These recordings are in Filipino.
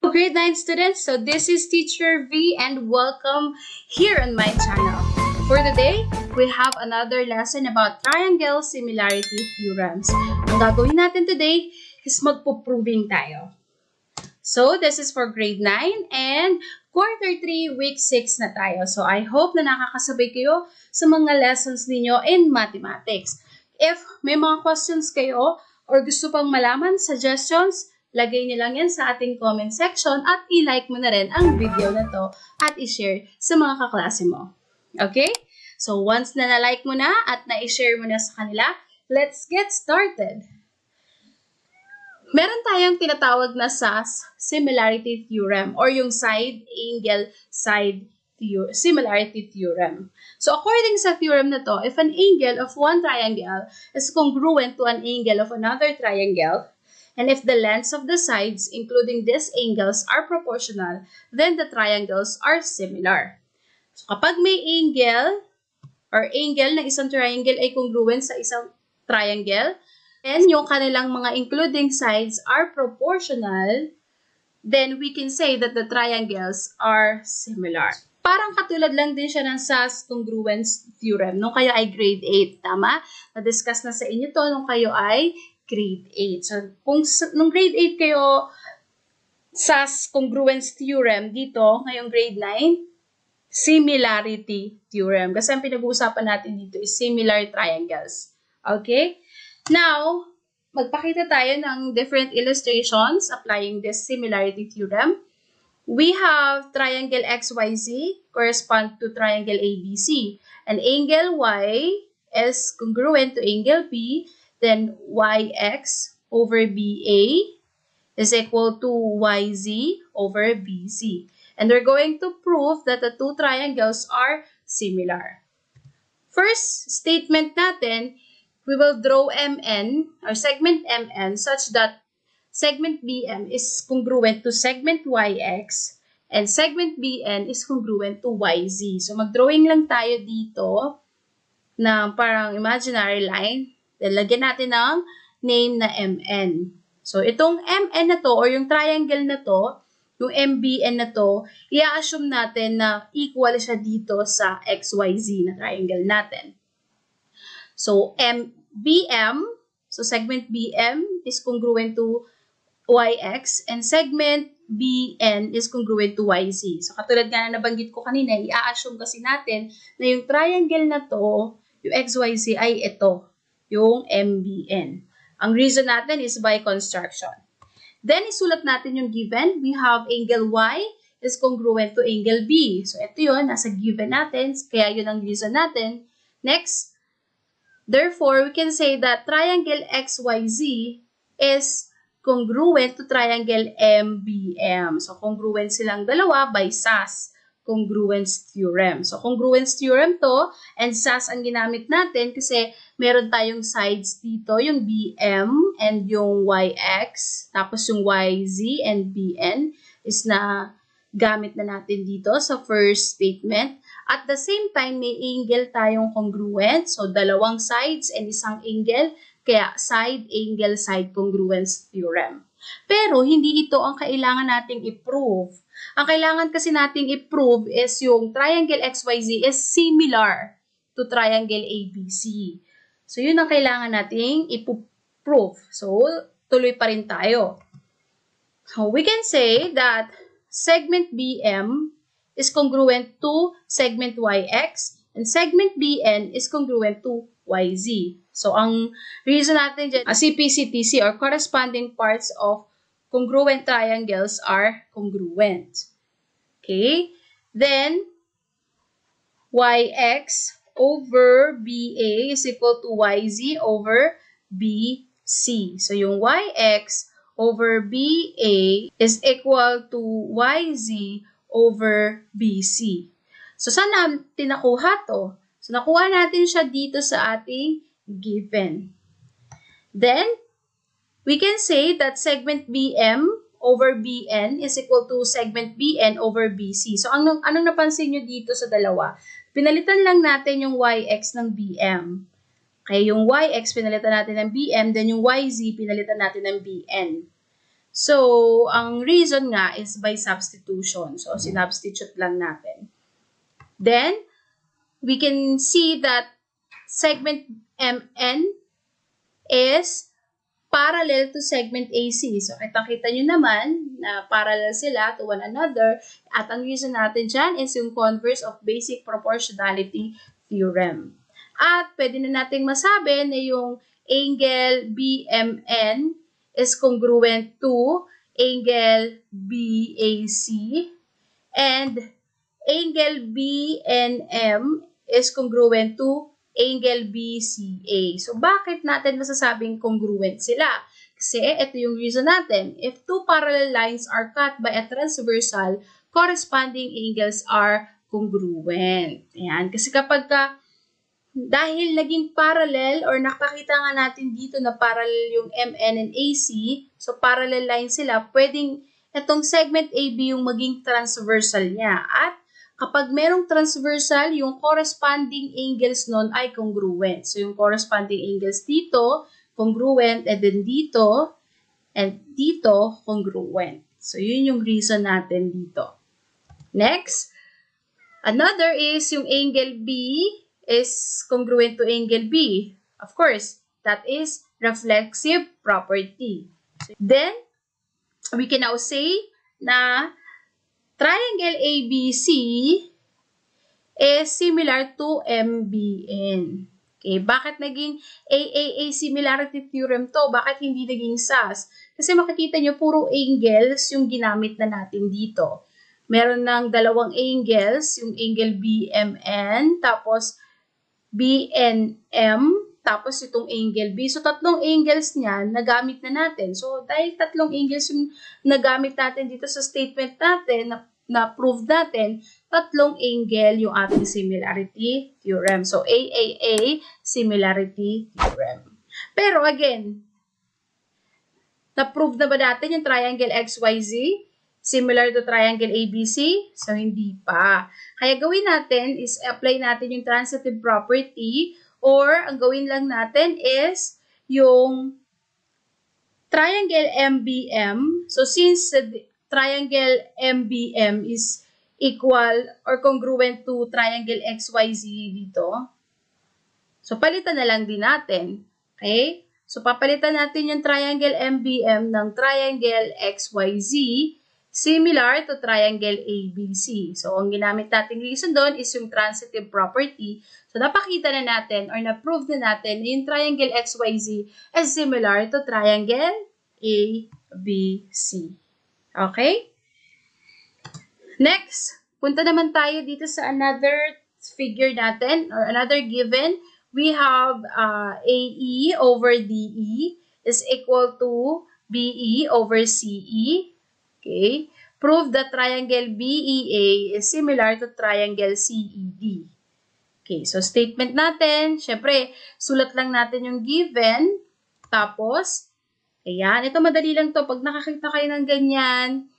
Grade 9 students, so this is Teacher V and welcome here on my channel. For today, we have another lesson about triangle similarity theorems. Ang gagawin natin today is magpo-proving tayo. So this is for grade 9 and quarter 3, week 6 na tayo. So I hope na nakakasabay kayo sa mga lessons ninyo in mathematics. If may mga questions kayo or gusto pang malaman, suggestions, lagay niyo lang yan sa ating comment section at i-like mo na rin ang video na to at i-share sa mga kaklase mo. Okay? So once na na-like mo na at na-i-share mo na sa kanila, let's get started. Meron tayong tinatawag na SAS Similarity Theorem or yung side-angle similarity theorem. So according sa theorem na to, if an angle of one triangle is congruent to an angle of another triangle, and if the lengths of the sides, including these angles, are proportional, then the triangles are similar. So kapag may angle or angle ng isang triangle ay congruent sa isang triangle, and yung kanilang mga including sides are proportional, then we can say that the triangles are similar. Parang katulad lang din siya ng SAS congruence theorem nung kayo ay grade 8, tama? Na-discuss na sa inyo to nung kayo ay grade 8. So, kung nung grade 8 kayo SAS congruence theorem dito, ngayong grade 9, similarity theorem. Kasi ang pinag-uusapan natin dito is similar triangles. Okay? Now, magpakita tayo ng different illustrations applying this similarity theorem. We have triangle XYZ correspond to triangle ABC. And angle Y is congruent to angle B, then YX over BA is equal to YZ over BC. And we're going to prove that the two triangles are similar. First statement natin, we will draw MN or segment MN such that segment BM is congruent to segment YX and segment BN is congruent to YZ. So mag-drawing lang tayo dito na parang imaginary line. Then lagyan natin ng name na MN. So itong MN na to or yung triangle na to, yung MBN na to, i-assume natin na equal siya dito sa XYZ na triangle natin. So BM, so segment BM is congruent to YX and segment BN is congruent to YZ. So katulad nga na nabanggit ko kanina, i-assume kasi natin na yung triangle na to, yung XYZ ay ito, yung MBN. Ang reason natin is by construction. Then isulat natin yung given. We have angle Y is congruent to angle B. So ito yun, nasa given natin, kaya yun ang reason natin. Next, therefore, we can say that triangle XYZ is congruent to triangle MBM. So, congruent silang dalawa by SAS congruence theorem. So, congruence theorem to and SAS ang ginamit natin kasi meron tayong sides dito, yung BM and yung YX, tapos yung YZ and BN is na gamit na natin dito sa first statement. At the same time, may angle tayong congruent. So, dalawang sides and isang angle. Kaya, side-angle side congruence theorem. Pero, hindi ito ang kailangan nating i-prove. Ang kailangan kasi nating i-prove is yung triangle XYZ is similar to triangle ABC. So, yun ang kailangan nating i-prove. So, tuloy pa rin tayo. So, we can say that segment BM is congruent to segment YX and segment BN is congruent to YZ. So, ang reason natin dyan, CPCTC or corresponding parts of congruent triangles are congruent. Okay? Then, YX over BA is equal to YZ over BC. So, yung YX over BA is equal to YZ over BC. So, saan natin nakuha to? So, nakuha natin siya dito sa ating given. Then, we can say that segment BM over BN is equal to segment BN over BC. So, anong napansin nyo dito sa dalawa? Pinalitan lang natin yung YX ng BM. Kaya yung YX pinalitan natin ng BM, then yung YZ pinalitan natin ng BN. So, ang reason nga is by substitution. So, sinubstitute lang natin. Then, we can see that segment MN is parallel to segment AC. So, kita-kita nyo naman na parallel sila to one another. At ang reason natin dyan is yung converse of basic proportionality theorem. At pwede na nating masabi na yung angle BMN is congruent to angle BAC and angle BNM is congruent to angle BCA. So, bakit natin masasabing congruent sila? Kasi ito yung reason natin. If two parallel lines are cut by a transversal, corresponding angles are congruent. Ayan. Kasi kapag dahil naging parallel or nakakita nga natin dito na parallel yung MN and AC, so parallel lines sila, pwedeng itong segment AB yung maging transversal niya. At kapag merong transversal, yung corresponding angles nun ay congruent. So, yung corresponding angles dito, congruent, and then dito, and dito, congruent. So, yun yung reason natin dito. Next, another is yung angle B is congruent to angle B. Of course, that is reflexive property. Then, we can now say na triangle ABC is similar to MBN. Okay, bakit naging AAA Similarity Theorem to? Bakit hindi naging SAS? Kasi makikita nyo, puro angles yung ginamit na natin dito. Meron ng dalawang angles, yung angle BMN, tapos BNM, tapos itong angle B. So, tatlong angles niyan, nagamit na natin. So, dahil tatlong angles yung nagamit natin dito sa statement natin, na prove natin, tatlong angle yung ating similarity theorem. So, AAA Similarity Theorem. Pero, again, na-prove na ba natin yung triangle XYZ? Similar to triangle ABC? So, hindi pa. Kaya gawin natin is apply natin yung transitive property or ang gawin lang natin is yung triangle MBM. So, since the triangle MBM is equal or congruent to triangle XYZ dito, so, palitan na lang din natin. Okay? So, papalitan natin yung triangle MBM ng triangle XYZ similar to triangle ABC. So, ang ginamit nating reason doon is yung transitive property. So, napakita na natin or na-prove na natin na yung triangle XYZ is similar to triangle ABC. Okay? Next, punta naman tayo dito sa another figure natin or another given. We have AE over DE is equal to BE over CE. Okay. Prove that triangle BEA is similar to triangle CED. Okay. So, statement natin, syempre, sulat lang natin yung given. Tapos, ayan. Ito madali lang to. Pag nakakita kayo ng ganyan,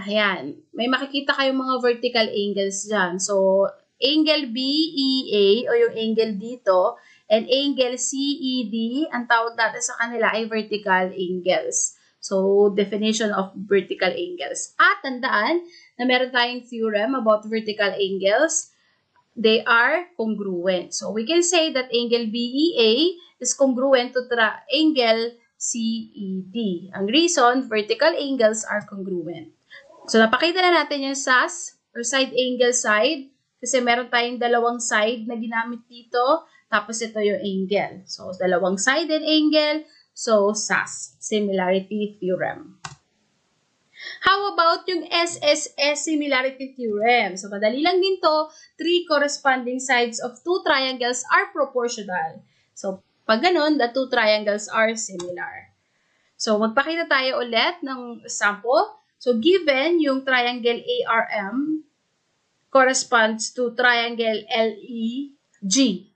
ayan. May makikita kayong mga vertical angles dyan. So, angle BEA o yung angle dito and angle CED, ang tawag natin sa kanila ay vertical angles. So, definition of vertical angles. At tandaan na meron tayong theorem about vertical angles. They are congruent. So, we can say that angle BEA is congruent to angle CED. Ang reason, vertical angles are congruent. So, napakita na natin yung SAS or side angle side kasi meron tayong dalawang side na ginamit dito. Tapos, ito yung angle. So, dalawang sided angle. So, SAS Similarity Theorem. How about yung SSS Similarity Theorem? So, madali lang din to. 3 corresponding sides of 2 triangles are proportional. So, pag ganun, the 2 triangles are similar. So, magpakita tayo ulit ng sample. So, given yung triangle ARM corresponds to triangle LEG.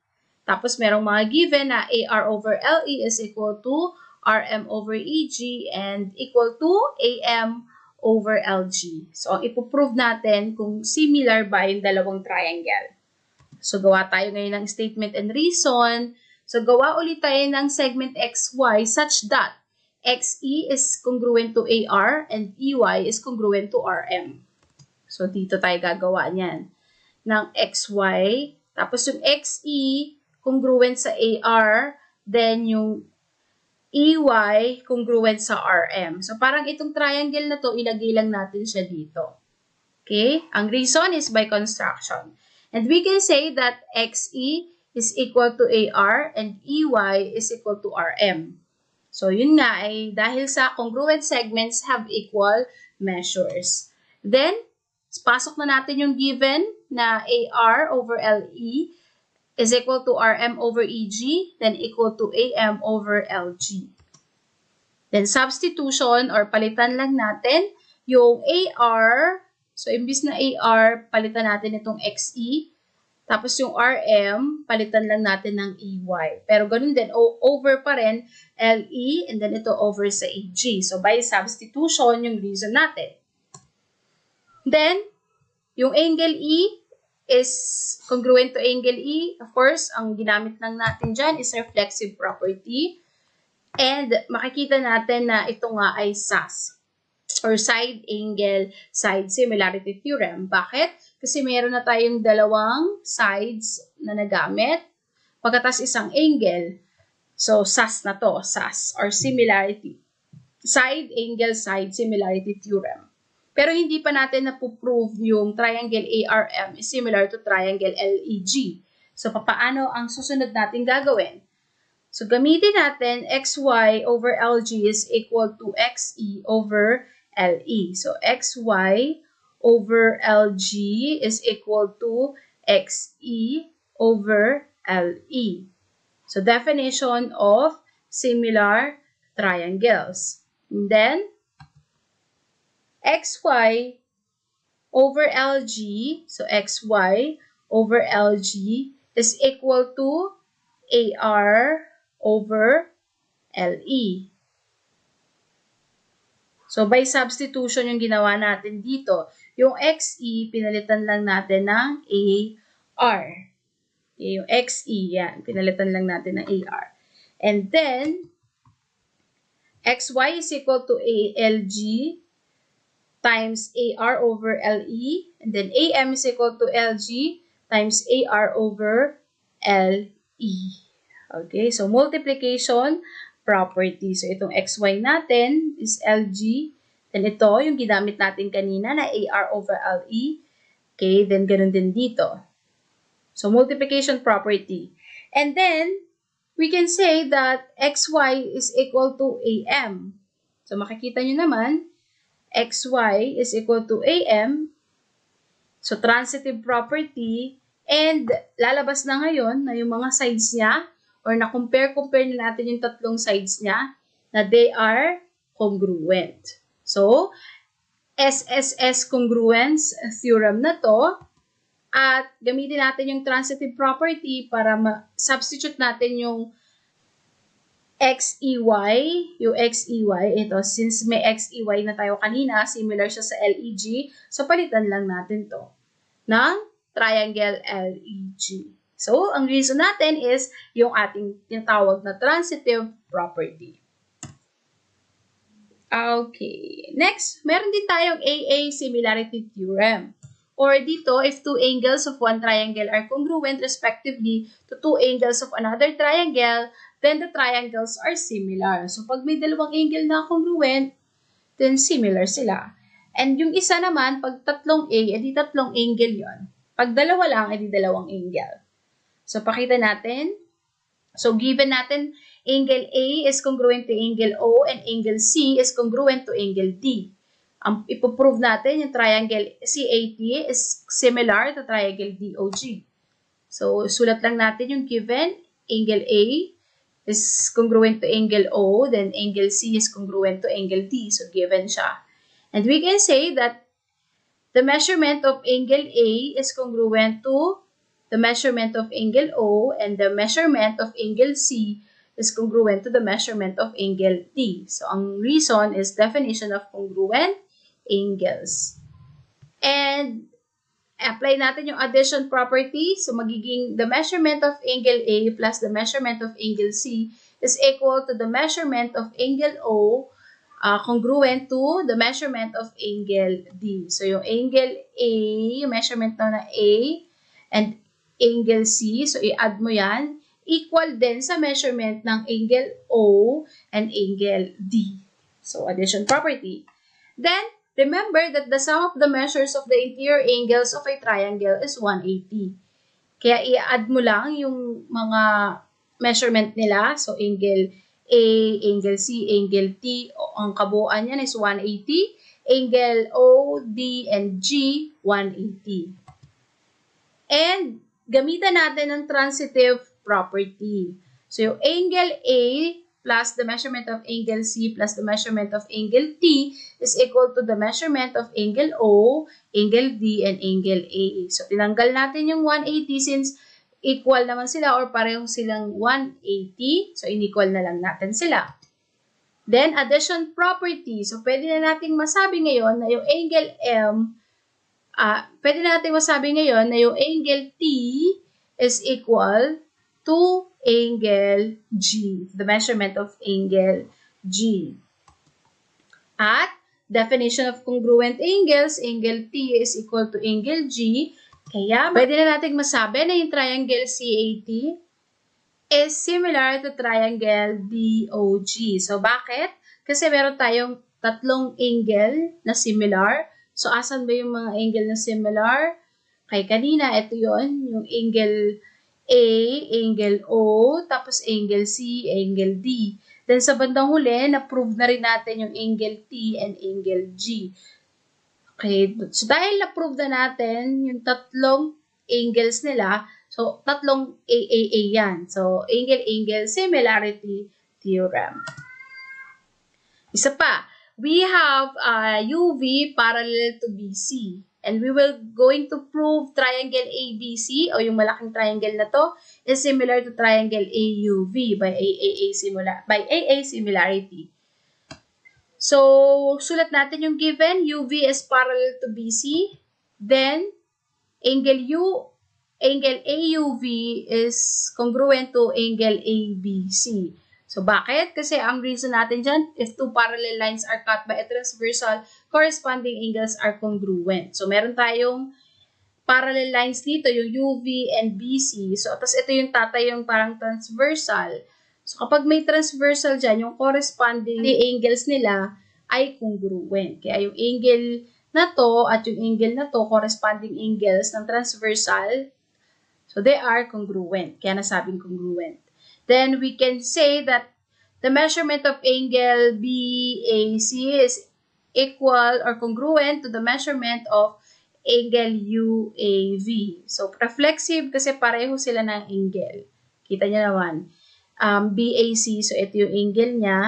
Tapos, merong mga given na AR over LE is equal to RM over EG and equal to AM over LG. So, ang ipoprove natin kung similar ba yung dalawang triangle. So, gawa tayo ngayon ng statement and reason. So, gawa ulit tayo ng segment XY such that XE is congruent to AR and EY is congruent to RM. So, dito tayo gagawa niyan. Ng XY, tapos yung XE congruent sa AR, then yung EY congruent sa RM. So, parang itong triangle na to, ilagay lang natin siya dito. Okay? Ang reason is by construction. And we can say that XE is equal to AR and EY is equal to RM. So, yun nga ay dahil sa congruent segments have equal measures. Then, pasok na natin yung given na AR over LE is equal to RM over EG, then equal to AM over LG. Then, substitution or palitan lang natin yung AR. So, imbis na AR, palitan natin itong XE. Tapos yung RM, palitan lang natin ng EY. Pero ganun din, over pa rin LE and then ito over sa AG. So by substitution, yung reason natin. Then, yung angle E is congruent to angle E. Of course, ang ginamit lang natin dyan is reflexive property. And makikita natin na ito nga ay SAS or side angle side similarity theorem. Bakit? Kasi meron na tayong dalawang sides na nagamit pagkatas isang angle. So, SAS na to, SAS or similarity. Side angle side similarity theorem. Pero hindi pa natin napuprove yung triangle ARM is similar to triangle LEG. So, papaano ang susunod natin gagawin? So, gamitin natin XY over LG is equal to XE over LE. So, XY over LG is equal to XE over LE. So, definition of similar triangles. And then, XY over LG, so XY over LG is equal to AR over LE. So, by substitution yung ginawa natin dito. Yung XE, pinalitan lang natin ng AR. Okay, yung XE, yan. Pinalitan lang natin ng AR. And then, XY is equal to ALG times AR over LE. And then, AM is equal to LG times AR over LE. Okay, so multiplication property. So, itong XY natin is LG. Then, ito, yung ginamit natin kanina na AR over LE. Okay, then ganun din dito. So, multiplication property. And then, we can say that XY is equal to AM. So, makikita nyo naman, XY is equal to AM. So, transitive property. And, lalabas na ngayon na yung mga sides niya or na-compare na natin yung tatlong sides niya na they are congruent. So, SSS congruence theorem na to at gamitin natin yung transitive property para ma-substitute natin yung XEY, yung XEY, ito, since may XEY na tayo kanina, similar siya sa LEG, so palitan lang natin to ng triangle LEG. So, ang reason natin is yung ating tinatawag na transitive property. Okay. Next, meron din tayong AA Similarity Theorem. Or dito, if two angles of one triangle are congruent respectively to two angles of another triangle, then the triangles are similar. So, pag may dalawang angle na congruent, then similar sila. And yung isa naman, pag tatlong A, edi tatlong angle yon. Pag dalawa lang, edi dalawang angle. So, pakita natin. So, given natin, angle A is congruent to angle O and angle C is congruent to angle D. Ipoprove natin yung triangle CAT is similar to triangle DOG. So, sulat lang natin yung given. Angle A is congruent to angle O, then angle C is congruent to angle D. So, given siya. And we can say that the measurement of angle A is congruent to the measurement of angle O, and the measurement of angle C is congruent to the measurement of angle D. So, ang reason is definition of congruent angles. And, apply natin yung addition property. So, magiging the measurement of angle A plus the measurement of angle C is equal to the measurement of angle O congruent to the measurement of angle D. So, yung angle A, yung measurement na A, and angle C, so i-add mo yan, equal din sa measurement ng angle O and angle D. So, addition property. Then, remember that the sum of the measures of the interior angles of a triangle is 180. Kaya i-add mo lang yung mga measurement nila. So, angle A, angle C, angle T, ang kabuuan yan is 180. Angle O, D, and G, 180. And, gamitan natin ang transitive property. So, yung angle A plus the measurement of angle C plus the measurement of angle T is equal to the measurement of angle O, angle D, and angle A. So, tinanggal natin yung 180 since equal naman sila or parehong silang 180. So, inequal na lang natin sila. Then, addition property. So, pwede na nating masabi ngayon na yung angle M, pwede na nating masabi ngayon na yung angle T is equal to angle G, the measurement of angle G. At, definition of congruent angles, angle T is equal to angle G. Kaya, pwede na nating masabi na yung triangle CAT is similar to triangle DOG. So, bakit? Kasi meron tayong tatlong angle na similar. So, asan ba yung mga angle na similar? Kay kanina, ito yon yung angle A, angle O, tapos angle C, angle D. Then, sa bandang huli, na-prove na rin natin yung angle T and angle G. Okay, so dahil na-prove na natin yung tatlong angles nila, so tatlong AAA yan. So, angle-angle similarity theorem. Isa pa, we have UV parallel to BC. And we will going to prove triangle ABC o yung malaking triangle na to is similar to triangle AUV by AA similarity. So, sulat natin yung given. UV is parallel to BC. Then, angle AUV is congruent to angle ABC. So, bakit? Kasi ang reason natin dyan, if two parallel lines are cut by a transversal, corresponding angles are congruent. So, meron tayong parallel lines dito, yung UV and BC. So, tapos ito yung tatay yung parang transversal. So, kapag may transversal dyan, yung corresponding angles nila ay congruent. Kaya yung angle na to at yung angle na to, corresponding angles ng transversal, so they are congruent. Kaya nasabing congruent. Then, we can say that the measurement of angle BAC is equal or congruent to the measurement of angle UAV. So, reflexive kasi pareho sila ng angle. Kita nyo naman. BAC, so ito yung angle niya.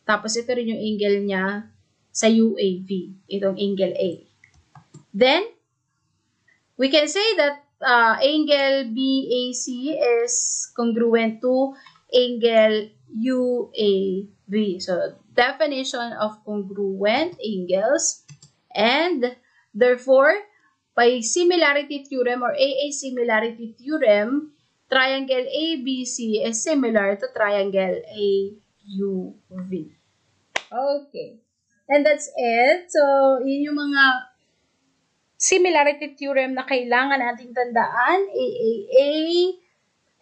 Tapos ito rin yung angle niya sa UAV, itong angle A. Then, we can say that angle BAC is congruent to angle UAV. So, definition of congruent angles. And, therefore, by similarity theorem or AA similarity theorem, triangle ABC is similar to triangle AUV. Okay. And that's it. So, yun yung mga similarity theorem na kailangan nating tandaan. AAA,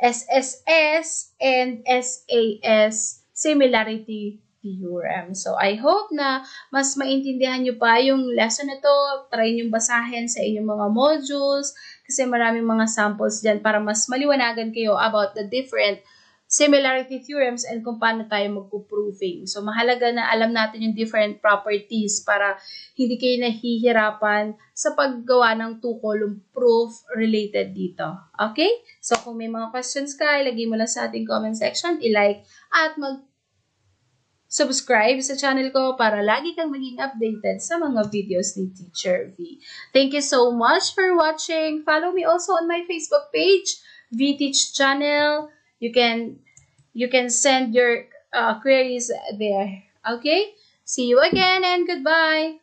SSS, and SAS Similarity Theorem. So, I hope na mas maintindihan nyo pa yung lesson na to. Try nyo basahin sa inyong mga modules kasi maraming mga samples dyan para mas maliwanagan kayo about the different similarity theorems and kung paano tayo magpo-proving. So, mahalaga na alam natin yung different properties para hindi kayo nahihirapan sa paggawa ng two-column proof related dito. Okay? So, kung may mga questions ka, ilagay mo lang sa ating comment section, i-like at subscribe sa channel ko para lagi kang maging updated sa mga videos ni Teacher V. Thank you so much for watching. Follow me also on my Facebook page, VTeach Channel. You can send your queries there. Okay? See you again and goodbye.